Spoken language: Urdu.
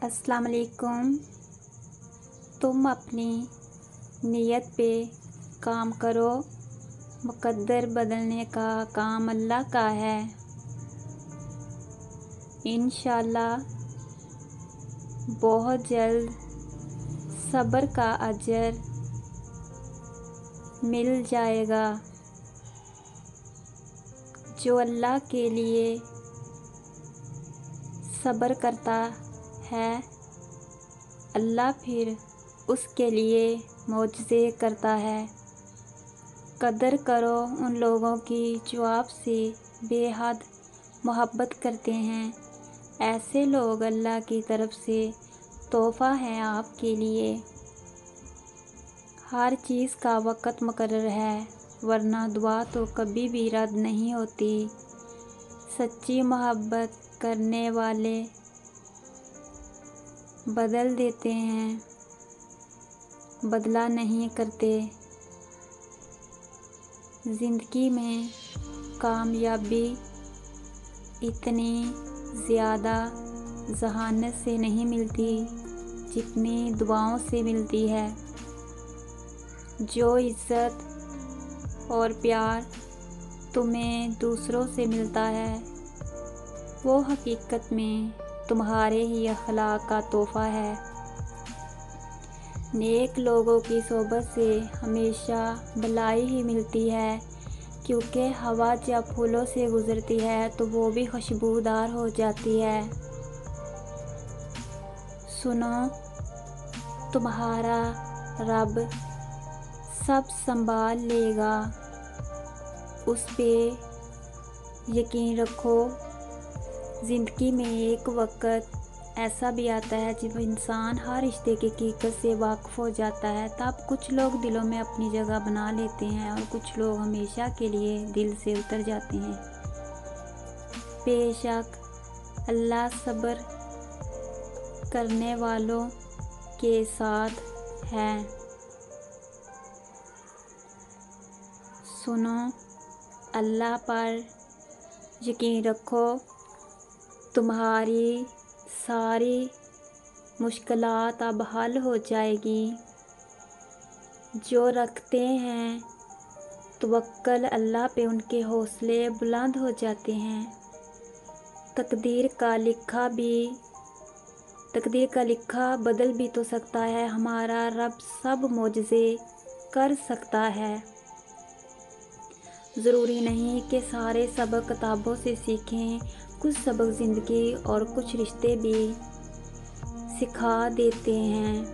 السلام علیکم۔ تم اپنی نیت پہ کام کرو، مقدر بدلنے کا کام اللہ کا ہے۔ انشاءاللہ بہت جلد صبر کا اجر مل جائے گا۔ جو اللہ کے لیے صبر کرتا ہے، اللہ پھر اس کے لیے معجزے کرتا ہے۔ قدر کرو ان لوگوں کی جو آپ سے بے حد محبت کرتے ہیں۔ ایسے لوگ اللہ کی طرف سے تحفہ ہیں آپ کے لیے۔ ہر چیز کا وقت مقرر ہے، ورنہ دعا تو کبھی بھی رد نہیں ہوتی۔ سچی محبت کرنے والے بدل دیتے ہیں، بدلہ نہیں کرتے۔ زندگی میں کامیابی اتنی زیادہ ذہانت سے نہیں ملتی جتنی دعاؤں سے ملتی ہے۔ جو عزت اور پیار تمہیں دوسروں سے ملتا ہے، وہ حقیقت میں تمہارے ہی اخلاق کا تحفہ ہے۔ نیک لوگوں کی صحبت سے ہمیشہ بھلائی ہی ملتی ہے، کیونکہ ہوا جب پھولوں سے گزرتی ہے تو وہ بھی خوشبودار ہو جاتی ہے۔ سنو، تمہارا رب سب سنبھال لے گا، اس پہ یقین رکھو۔ زندگی میں ایک وقت ایسا بھی آتا ہے جب انسان ہر رشتے کی حقیقت سے واقف ہو جاتا ہے۔ تب کچھ لوگ دلوں میں اپنی جگہ بنا لیتے ہیں اور کچھ لوگ ہمیشہ کے لیے دل سے اتر جاتے ہیں۔ بے شک اللہ صبر کرنے والوں کے ساتھ ہے۔ سنو، اللہ پر یقین رکھو، تمہاری ساری مشکلات اب حل ہو جائے گی۔ جو رکھتے ہیں توکل اللہ پہ، ان کے حوصلے بلند ہو جاتے ہیں۔ تقدیر کا لکھا بدل بھی تو سکتا ہے۔ ہمارا رب سب معجزے کر سکتا ہے۔ ضروری نہیں کہ سارے سبق کتابوں سے سیکھیں، کچھ سبق زندگی اور کچھ رشتے بھی سکھا دیتے ہیں۔